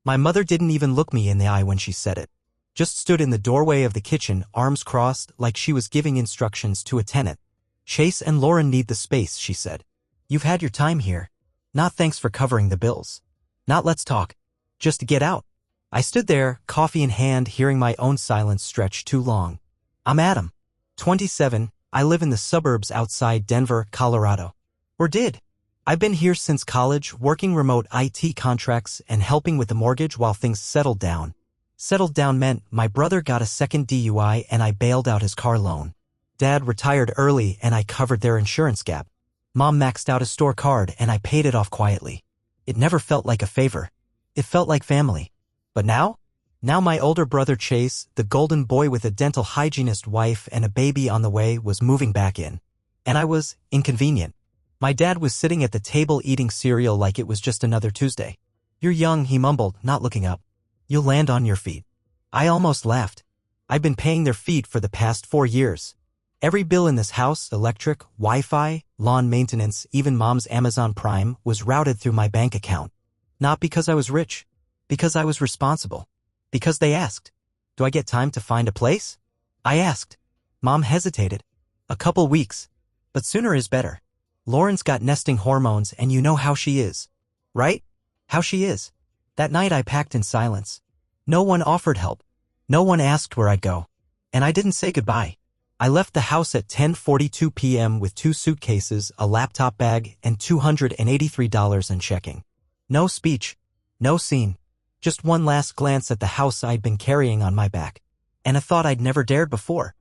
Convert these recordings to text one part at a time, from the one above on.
My mother didn't even look me in the eye when she said it. Just stood in the doorway of the kitchen, arms crossed, like she was giving instructions to a tenant. Chase and Lauren need the space, she said. You've had your time here. Not thanks for covering the bills. Not let's talk. Just to get out. I stood there, coffee in hand, hearing my own silence stretch too long. I'm Adam. 27, I live in the suburbs outside Denver, Colorado. Or did. I've been here since college, working remote IT contracts and helping with the mortgage while things settled down. Settled down meant my brother got a second DUI and I bailed out his car loan. Dad retired early and I covered their insurance gap. Mom maxed out a store card and I paid it off quietly. It never felt like a favor. It felt like family. But now? Now my older brother Chase, the golden boy with a dental hygienist wife and a baby on the way, was moving back in. And I was inconvenient. My dad was sitting at the table eating cereal like it was just another Tuesday. You're young, he mumbled, not looking up. You'll land on your feet. I almost laughed. I've been paying their feet for the past 4 years. Every bill in this house, electric, Wi-Fi, lawn maintenance, even Mom's Amazon Prime, was routed through my bank account. Not because I was rich. Because I was responsible. Because they asked. Do I get time to find a place? I asked. Mom hesitated. A couple weeks. But sooner is better. Lauren's got nesting hormones and you know how she is. Right? How she is. That night I packed in silence. No one offered help. No one asked where I'd go. And I didn't say goodbye. I left the house at 10:42 p.m. with 2 suitcases, a laptop bag, and $283 in checking. No speech. No scene. Just one last glance at the house I'd been carrying on my back. And a thought I'd never dared before.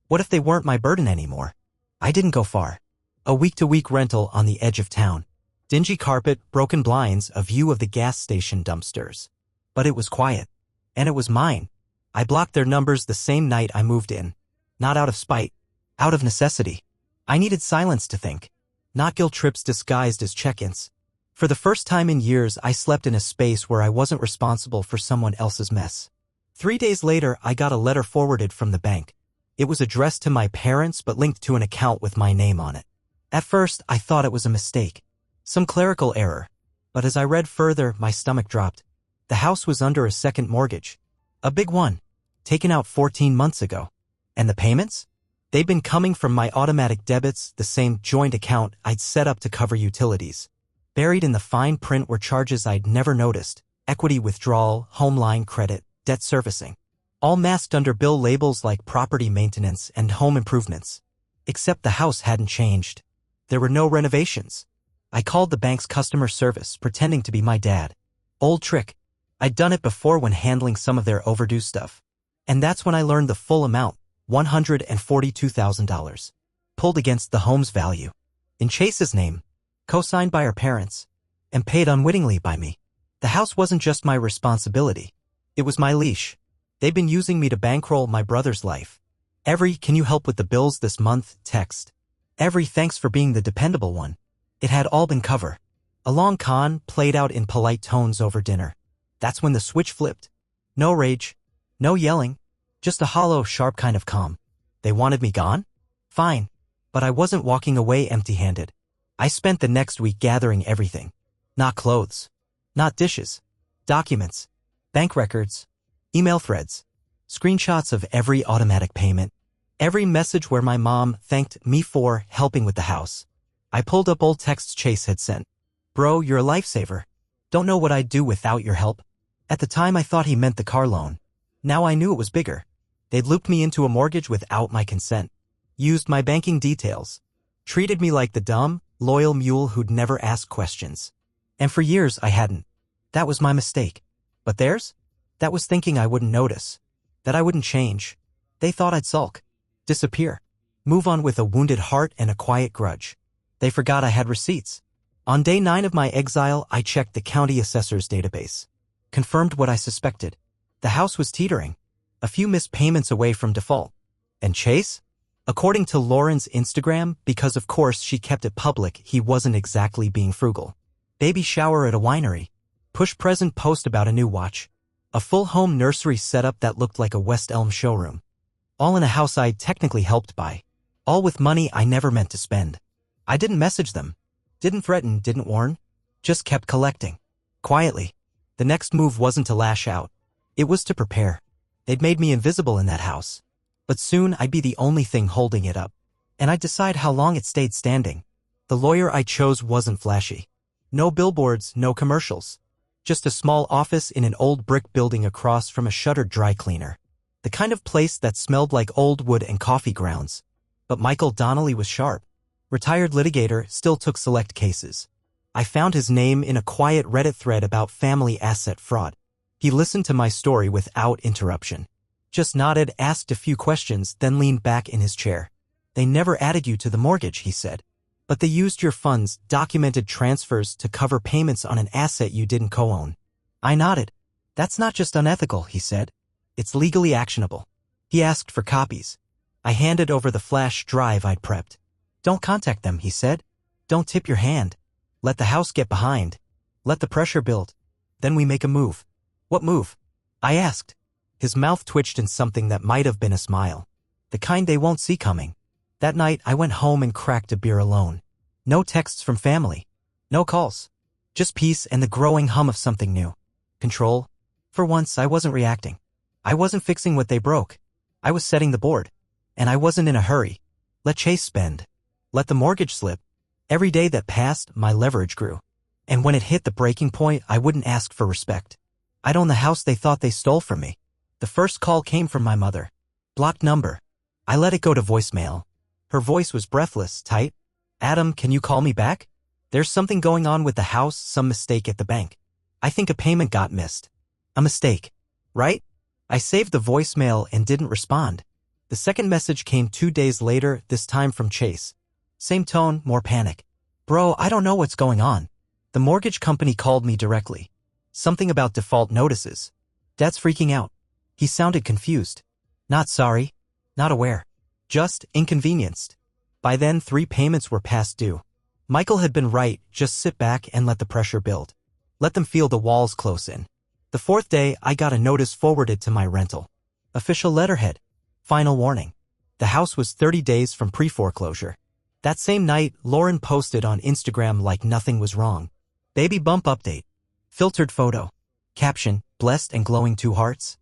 What if they weren't my burden anymore? I didn't go far. A week-to-week rental on the edge of town. Dingy carpet, broken blinds, a view of the gas station dumpsters. But it was quiet. And it was mine. I blocked their numbers the same night I moved in. Not out of spite. Out of necessity. I needed silence to think. Not guilt trips disguised as check-ins. For the first time in years, I slept in a space where I wasn't responsible for someone else's mess. 3 days later, I got a letter forwarded from the bank. It was addressed to my parents but linked to an account with my name on it. At first, I thought it was a mistake. Some clerical error. But as I read further, my stomach dropped. The house was under a second mortgage. A big one. Taken out 14 months ago. And the payments? They'd been coming from my automatic debits, the same joint account I'd set up to cover utilities. Buried in the fine print were charges I'd never noticed. Equity withdrawal, home line credit, debt servicing. All masked under bill labels like property maintenance and home improvements. Except the house hadn't changed. There were no renovations. I called the bank's customer service, pretending to be my dad. Old trick. I'd done it before when handling some of their overdue stuff. And that's when I learned the full amount, $142,000. Pulled against the home's value. In Chase's name. Co-signed by our parents. And paid unwittingly by me. The house wasn't just my responsibility. It was my leash. They'd been using me to bankroll my brother's life. Every "can you help with the bills this month" text. Every "thanks for being the dependable one." It had all been cover. A long con played out in polite tones over dinner. That's when the switch flipped. No rage. No yelling. Just a hollow, sharp kind of calm. They wanted me gone? Fine. But I wasn't walking away empty-handed. I spent the next week gathering everything. Not clothes. Not dishes. Documents. Bank records. Email threads. Screenshots of every automatic payment. Every message where my mom thanked me for helping with the house. I pulled up old texts Chase had sent. Bro, you're a lifesaver. Don't know what I'd do without your help. At the time I thought he meant the car loan. Now I knew it was bigger. They'd looped me into a mortgage without my consent. Used my banking details. Treated me like the dumb, loyal mule who'd never ask questions. And for years I hadn't. That was my mistake. But theirs? That was thinking I wouldn't notice. That I wouldn't change. They thought I'd sulk. Disappear. Move on with a wounded heart and a quiet grudge. They forgot I had receipts. On day 9 of my exile, I checked the county assessor's database. Confirmed what I suspected. The house was teetering. A few missed payments away from default. And Chase? According to Lauren's Instagram, because of course she kept it public, he wasn't exactly being frugal. Baby shower at a winery. Push present post about a new watch. A full home nursery setup that looked like a West Elm showroom. All in a house I'd technically helped buy. All with money I never meant to spend. I didn't message them. Didn't threaten, didn't warn. Just kept collecting. Quietly. The next move wasn't to lash out. It was to prepare. They'd made me invisible in that house. But soon I'd be the only thing holding it up. And I'd decide how long it stayed standing. The lawyer I chose wasn't flashy. No billboards, no commercials. Just a small office in an old brick building across from a shuttered dry cleaner. The kind of place that smelled like old wood and coffee grounds. But Michael Donnelly was sharp. Retired litigator, still took select cases. I found his name in a quiet Reddit thread about family asset fraud. He listened to my story without interruption. Just nodded, asked a few questions, then leaned back in his chair. They never added you to the mortgage, he said. But they used your funds, documented transfers, to cover payments on an asset you didn't co-own. I nodded. That's not just unethical, he said. It's legally actionable. He asked for copies. I handed over the flash drive I'd prepped. Don't contact them, he said. Don't tip your hand. Let the house get behind. Let the pressure build. Then we make a move. What move? I asked. His mouth twitched in something that might have been a smile. The kind they won't see coming. That night, I went home and cracked a beer alone. No texts from family. No calls. Just peace and the growing hum of something new. Control. For once, I wasn't reacting. I wasn't fixing what they broke. I was setting the board. And I wasn't in a hurry. Let Chase spend. Let the mortgage slip. Every day that passed, my leverage grew. And when it hit the breaking point, I wouldn't ask for respect. I'd own the house they thought they stole from me. The first call came from my mother. Blocked number. I let it go to voicemail. Her voice was breathless, tight. Adam, can you call me back? There's something going on with the house, some mistake at the bank. I think a payment got missed. A mistake. Right? I saved the voicemail and didn't respond. The second message came 2 days later, this time from Chase. Same tone, more panic. Bro, I don't know what's going on. The mortgage company called me directly. Something about default notices. Dad's freaking out. He sounded confused. Not sorry. Not aware. Just inconvenienced. By then, 3 payments were past due. Michael had been right, just sit back and let the pressure build. Let them feel the walls close in. The 4th day, I got a notice forwarded to my rental. Official letterhead. Final warning. The house was 30 days from pre-foreclosure. That same night, Lauren posted on Instagram like nothing was wrong. Baby bump update. Filtered photo. Caption, blessed and glowing 2 hearts.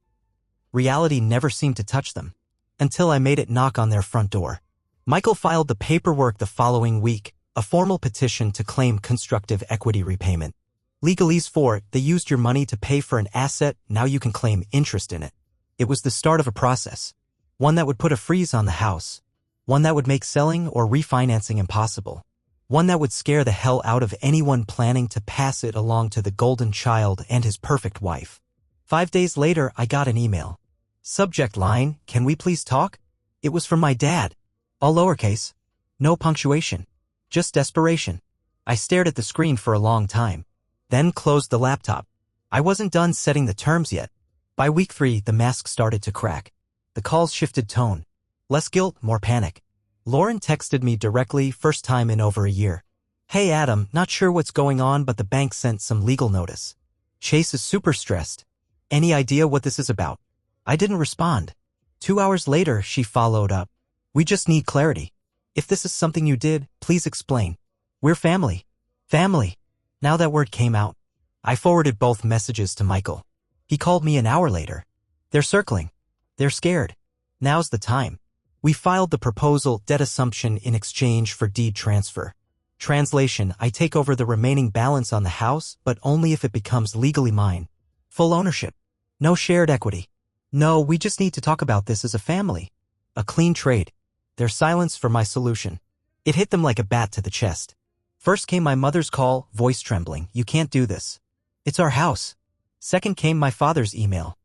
Reality never seemed to touch them. Until I made it knock on their front door. Michael filed the paperwork the following week, a formal petition to claim constructive equity repayment. Legalese for it, they used your money to pay for an asset, now you can claim interest in it. It was the start of a process. One that would put a freeze on the house. One that would make selling or refinancing impossible. One that would scare the hell out of anyone planning to pass it along to the golden child and his perfect wife. 5 days later, I got an email. Subject line, can we please talk? It was from my dad. All lowercase. No punctuation. Just desperation. I stared at the screen for a long time. Then closed the laptop. I wasn't done setting the terms yet. By week 3, the mask started to crack. The calls shifted tone. Less guilt, more panic. Lauren texted me directly, first time in over a year. Hey Adam, not sure what's going on but the bank sent some legal notice. Chase is super stressed. Any idea what this is about? I didn't respond. 2 hours later, she followed up. We just need clarity. If this is something you did, please explain. We're family. Family. Now that word came out. I forwarded both messages to Michael. He called me an hour later. They're circling. They're scared. Now's the time. We filed the proposal, debt assumption in exchange for deed transfer. Translation, I take over the remaining balance on the house, but only if it becomes legally mine. Full ownership. No shared equity. No, we just need to talk about this as a family. A clean trade. Their silence for my solution. It hit them like a bat to the chest. First came my mother's call, voice trembling. You can't do this. It's our house. Second came my father's email.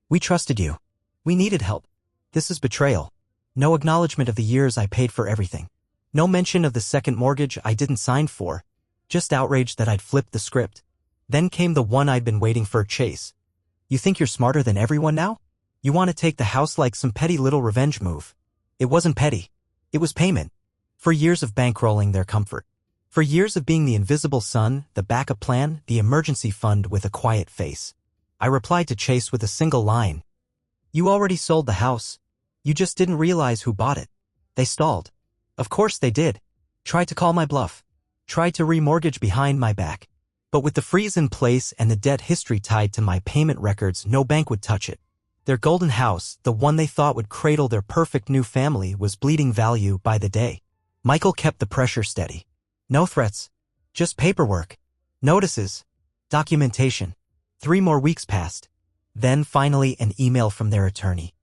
We trusted you. We needed help. This is betrayal. No acknowledgement of the years I paid for everything. No mention of the second mortgage I didn't sign for. Just outrage that I'd flipped the script. Then came the one I'd been waiting for, Chase. You think you're smarter than everyone now? You want to take the house like some petty little revenge move. It wasn't petty. It was payment. For years of bankrolling their comfort. For years of being the invisible son, the backup plan, the emergency fund with a quiet face. I replied to Chase with a single line. You already sold the house. You just didn't realize who bought it. They stalled. Of course they did. Tried to call my bluff. Tried to remortgage behind my back. But with the freeze in place and the debt history tied to my payment records, no bank would touch it. Their golden house, the one they thought would cradle their perfect new family, was bleeding value by the day. Michael kept the pressure steady. No threats. Just paperwork. Notices. Documentation. 3 more weeks passed. Then finally an email from their attorney.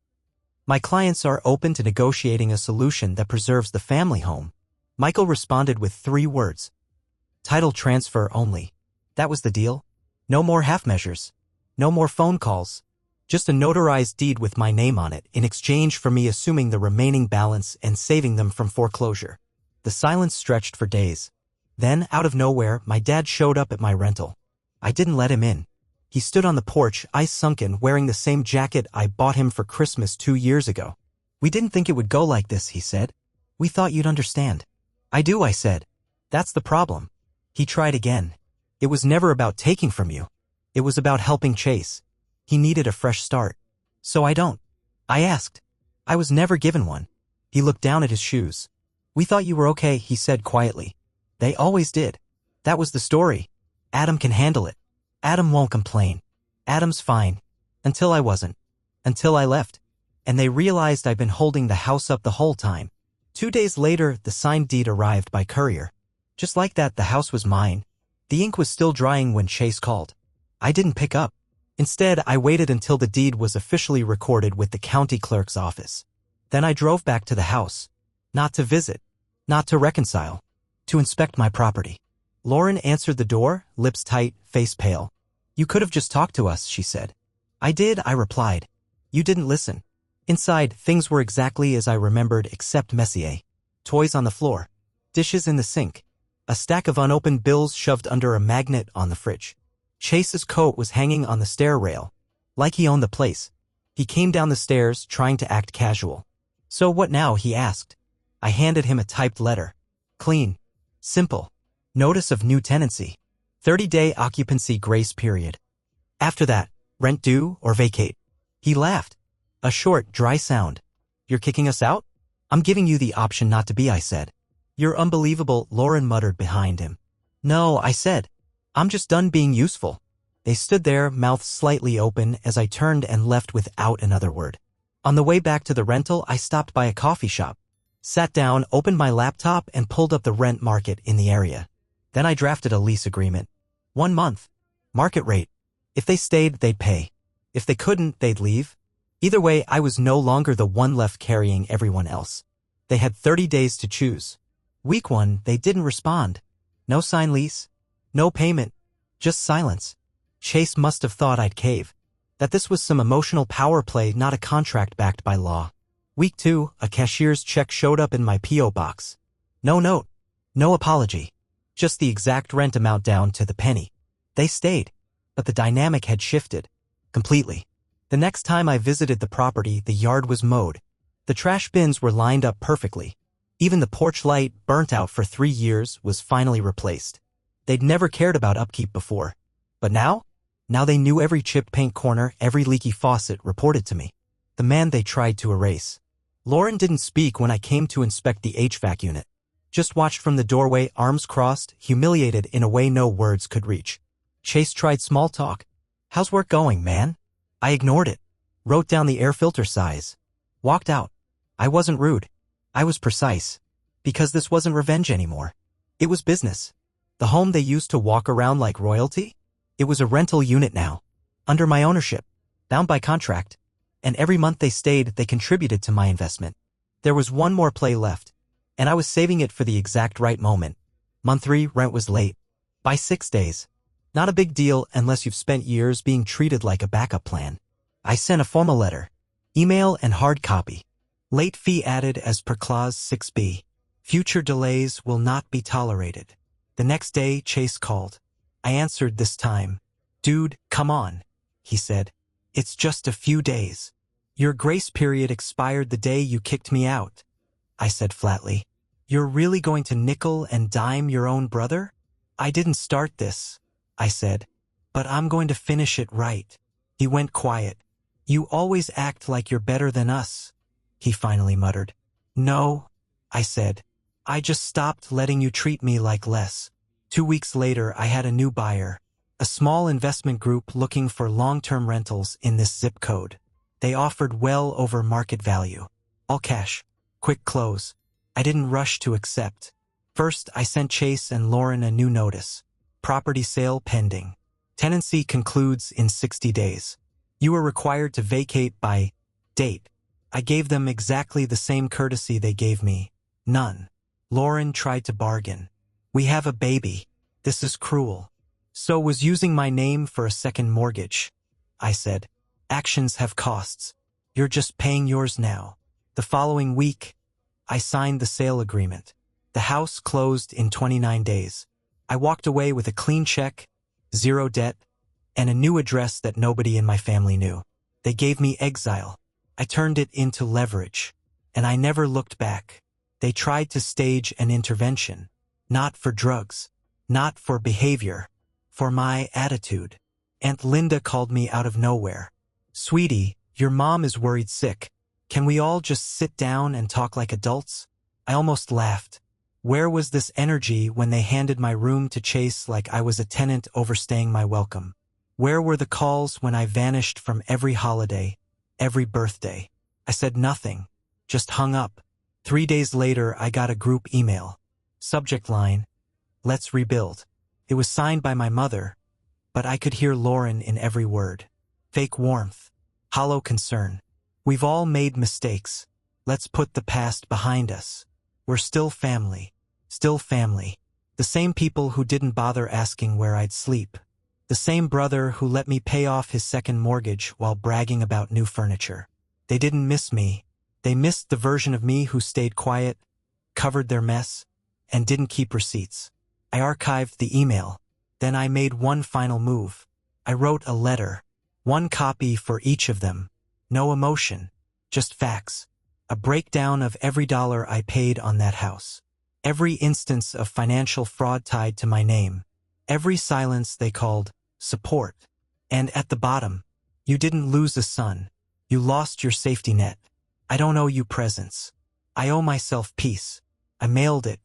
My clients are open to negotiating a solution that preserves the family home. Michael responded with 3 words. Title transfer only. That was the deal. No more half measures. No more phone calls. Just a notarized deed with my name on it in exchange for me assuming the remaining balance and saving them from foreclosure. The silence stretched for days. Then, out of nowhere, my dad showed up at my rental. I didn't let him in. He stood on the porch, eyes sunken, wearing the same jacket I bought him for Christmas 2 years ago. We didn't think it would go like this, he said. We thought you'd understand. I do, I said. That's the problem. He tried again. It was never about taking from you. It was about helping Chase. He needed a fresh start. So I don't. I asked. I was never given one. He looked down at his shoes. We thought you were okay, he said quietly. They always did. That was the story. Adam can handle it. Adam won't complain. Adam's fine. Until I wasn't. Until I left. And they realized I'd been holding the house up the whole time. 2 days later, the signed deed arrived by courier. Just like that, the house was mine. The ink was still drying when Chase called. I didn't pick up. Instead, I waited until the deed was officially recorded with the county clerk's office. Then I drove back to the house. Not to visit. Not to reconcile. To inspect my property. Lauren answered the door, lips tight, face pale. You could have just talked to us, she said. I did, I replied. You didn't listen. Inside, things were exactly as I remembered except Messier. Toys on the floor. Dishes in the sink. A stack of unopened bills shoved under a magnet on the fridge. Chase's coat was hanging on the stair rail. Like he owned the place. He came down the stairs, trying to act casual. So what now, he asked. I handed him a typed letter. Clean. Simple. Notice of new tenancy. 30-day occupancy grace period. After that, rent due or vacate. He laughed. A short, dry sound. You're kicking us out? I'm giving you the option not to be, I said. You're unbelievable, Lauren muttered behind him. No, I said. I'm just done being useful. They stood there, mouths slightly open, as I turned and left without another word. On the way back to the rental, I stopped by a coffee shop. Sat down, opened my laptop, and pulled up the rent market in the area. Then I drafted a lease agreement. 1 month. Market rate. If they stayed, they'd pay. If they couldn't, they'd leave. Either way, I was no longer the one left carrying everyone else. They had 30 days to choose. Week 1, they didn't respond. No signed lease. No payment. Just silence. Chase must have thought I'd cave. That this was some emotional power play, not a contract backed by law. Week 2, a cashier's check showed up in my P.O. box. No note. No apology. Just the exact rent amount down to the penny. They stayed. But the dynamic had shifted. Completely. The next time I visited the property, the yard was mowed. The trash bins were lined up perfectly. Even the porch light, burnt out for 3 years, was finally replaced. They'd never cared about upkeep before. But now? Now they knew every chipped paint corner, every leaky faucet reported to me. The man they tried to erase. Lauren didn't speak when I came to inspect the HVAC unit. Just watched from the doorway, arms crossed, humiliated in a way no words could reach. Chase tried small talk. How's work going, man? I ignored it. Wrote down the air filter size. Walked out. I wasn't rude. I was precise. Because this wasn't revenge anymore. It was business. The home they used to walk around like royalty? It was a rental unit now. Under my ownership. Bound by contract. And every month they stayed, they contributed to my investment. There was one more play left. And I was saving it for the exact right moment. Month 3, rent was late. By 6 days. Not a big deal unless you've spent years being treated like a backup plan. I sent a formal letter. Email and hard copy. Late fee added as per clause 6B. Future delays will not be tolerated. The next day, Chase called. I answered this time. Dude, come on, he said. It's just a few days. Your grace period expired the day you kicked me out. I said flatly. You're really going to nickel and dime your own brother? I didn't start this, I said. But I'm going to finish it right. He went quiet. You always act like you're better than us, he finally muttered. No, I said. I just stopped letting you treat me like less. 2 weeks later, I had a new buyer, a small investment group looking for long-term rentals in this zip code. They offered well over market value. All cash. Quick close. I didn't rush to accept. First, I sent Chase and Lauren a new notice. Property sale pending. Tenancy concludes in 60 days. You are required to vacate by date. I gave them exactly the same courtesy they gave me. None. Lauren tried to bargain. We have a baby. This is cruel. So was using my name for a second mortgage. I said, actions have costs. You're just paying yours now. The following week, I signed the sale agreement. The house closed in 29 days. I walked away with a clean check, zero debt, and a new address that nobody in my family knew. They gave me exile. I turned it into leverage, and I never looked back. They tried to stage an intervention, not for drugs, not for behavior, for my attitude. Aunt Linda called me out of nowhere. Sweetie, your mom is worried sick. Can we all just sit down and talk like adults? I almost laughed. Where was this energy when they handed my room to Chase like I was a tenant overstaying my welcome? Where were the calls when I vanished from every holiday, every birthday? I said nothing, just hung up. 3 days later, I got a group email. Subject line, let's rebuild. It was signed by my mother, but I could hear Lauren in every word. Fake warmth, hollow concern. We've all made mistakes. Let's put the past behind us. We're still family. Still family. The same people who didn't bother asking where I'd sleep. The same brother who let me pay off his second mortgage while bragging about new furniture. They didn't miss me. They missed the version of me who stayed quiet, covered their mess, and didn't keep receipts. I archived the email. Then I made one final move. I wrote a letter. One copy for each of them. No emotion. Just facts. A breakdown of every dollar I paid on that house. Every instance of financial fraud tied to my name. Every silence they called support. And at the bottom, you didn't lose a son. You lost your safety net. I don't owe you presents. I owe myself peace. I mailed it.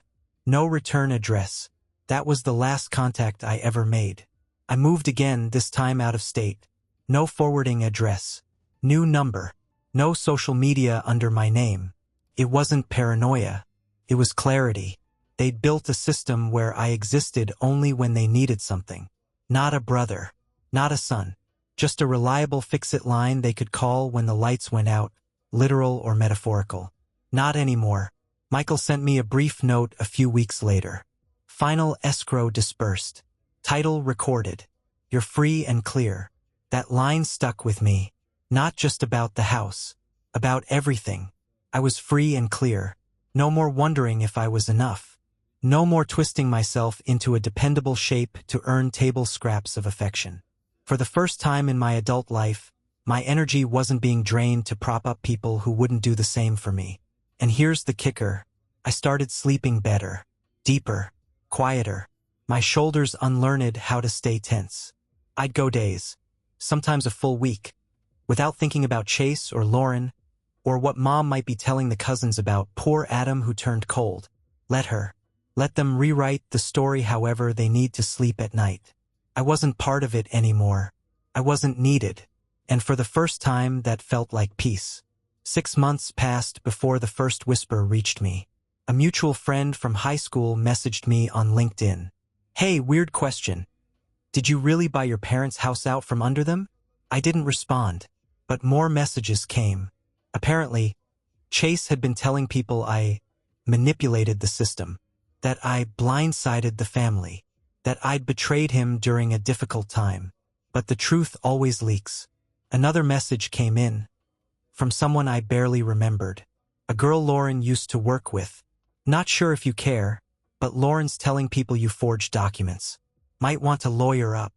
No return address. That was the last contact I ever made. I moved again, this time out of state. No forwarding address. New number. No social media under my name. It wasn't paranoia. It was clarity. They'd built a system where I existed only when they needed something. Not a brother. Not a son. Just a reliable fix-it line they could call when the lights went out, literal or metaphorical. Not anymore. Michael sent me a brief note a few weeks later. Final escrow dispersed. Title recorded. You're free and clear. That line stuck with me. Not just about the house. About everything. I was free and clear. No more wondering if I was enough. No more twisting myself into a dependable shape to earn table scraps of affection. For the first time in my adult life, my energy wasn't being drained to prop up people who wouldn't do the same for me. And here's the kicker. I started sleeping better, deeper, quieter. My shoulders unlearned how to stay tense. I'd go days, sometimes a full week, without thinking about Chase or Lauren, or what Mom might be telling the cousins about poor Adam who turned cold. Let them rewrite the story however they need to sleep at night. I wasn't part of it anymore. I wasn't needed. And for the first time, that felt like peace. 6 months passed before the first whisper reached me. A mutual friend from high school messaged me on LinkedIn. Hey, weird question. Did you really buy your parents' house out from under them? I didn't respond, but more messages came. Apparently, Chase had been telling people I manipulated the system, that I blindsided the family, that I'd betrayed him during a difficult time. But the truth always leaks. Another message came in, from someone I barely remembered. A girl Lauren used to work with. Not sure if you care, but Lauren's telling people you forged documents. Might want to lawyer up.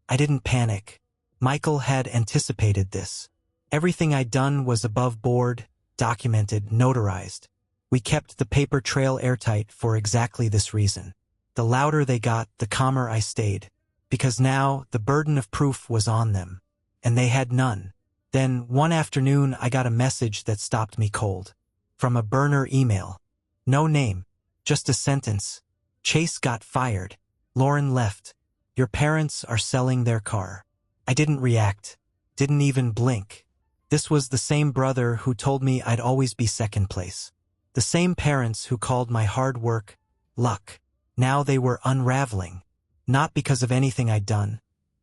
I didn't panic. Michael had anticipated this. Everything I'd done was above board, documented, notarized. We kept the paper trail airtight for exactly this reason. The louder they got, the calmer I stayed. Because now, the burden of proof was on them. And they had none. Then, one afternoon, I got a message that stopped me cold. From a burner email. No name. Just a sentence. Chase got fired. Lauren left. Your parents are selling their car. I didn't react. Didn't even blink. This was the same brother who told me I'd always be second place. The same parents who called my hard work luck. Now they were unraveling. Not because of anything I'd done,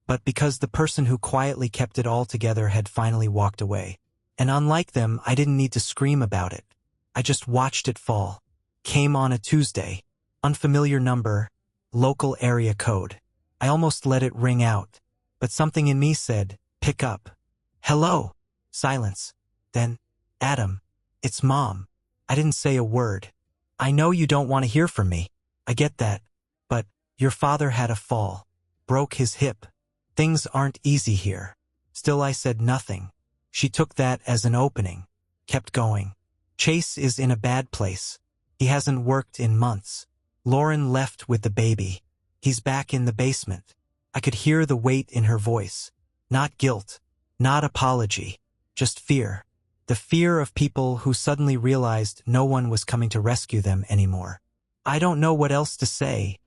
but because the person who quietly kept it all together had finally walked away. And unlike them, I didn't need to scream about it. I just watched it fall. Came on a Tuesday. Unfamiliar number, local area code. I almost let it ring out, but something in me said, pick up. Hello. Silence. Then, Adam. It's Mom. I didn't say a word. I know you don't want to hear from me. I get that. But, your father had a fall. Broke his hip. Things aren't easy here. Still I said nothing. She took that as an opening. Kept going. Chase is in a bad place. He hasn't worked in months. Lauren left with the baby. He's back in the basement. I could hear the weight in her voice. Not guilt. Not apology. Just fear. The fear of people who suddenly realized no one was coming to rescue them anymore. I don't know what else to say,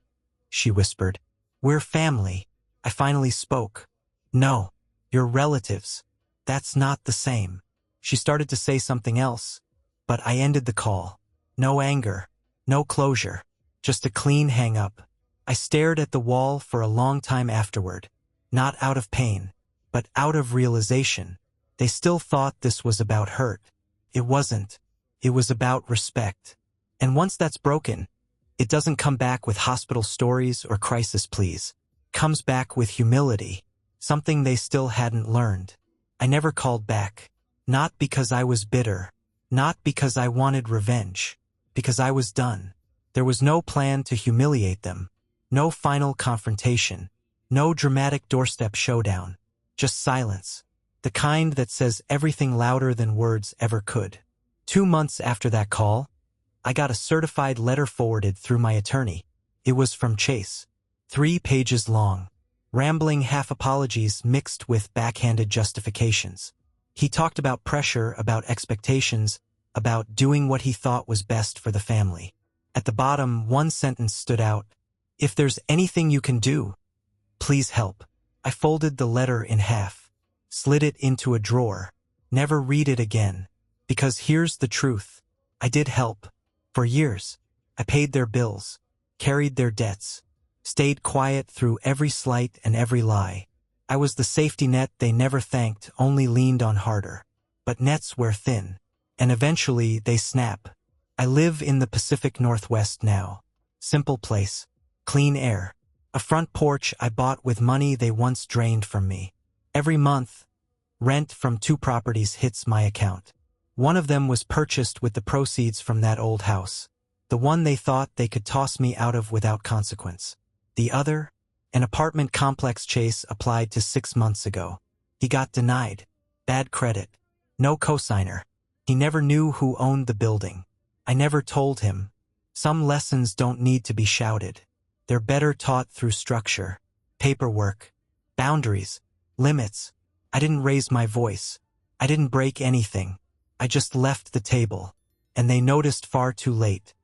she whispered. We're family. I finally spoke. No, you're relatives. That's not the same. She started to say something else, but I ended the call. No anger. No closure. Just a clean hang-up. I stared at the wall for a long time afterward. Not out of pain, but out of realization. They still thought this was about hurt. It wasn't. It was about respect. And once that's broken, it doesn't come back with hospital stories or crisis pleas. It comes back with humility, something they still hadn't learned. I never called back. Not because I was bitter. Not because I wanted revenge. Because I was done. There was no plan to humiliate them. No final confrontation. No dramatic doorstep showdown. Just silence. The kind that says everything louder than words ever could. 2 months after that call, I got a certified letter forwarded through my attorney. It was from Chase. 3 pages long. Rambling half-apologies mixed with backhanded justifications. He talked about pressure, about expectations, about doing what he thought was best for the family. At the bottom, one sentence stood out. If there's anything you can do, please help. I folded the letter in half. Slid it into a drawer. Never read it again. Because here's the truth. I did help. For years. I paid their bills. Carried their debts. Stayed quiet through every slight and every lie. I was the safety net they never thanked, only leaned on harder. But nets wear thin. And eventually they snap. I live in the Pacific Northwest now. Simple place. Clean air. A front porch I bought with money they once drained from me. Every month, rent from 2 properties hits my account. One of them was purchased with the proceeds from that old house. The one they thought they could toss me out of without consequence. The other, an apartment complex Chase applied to 6 months ago. He got denied. Bad credit. No cosigner. He never knew who owned the building. I never told him. Some lessons don't need to be shouted. They're better taught through structure, paperwork, boundaries, limits. I didn't raise my voice. I didn't break anything. I just left the table. And they noticed far too late.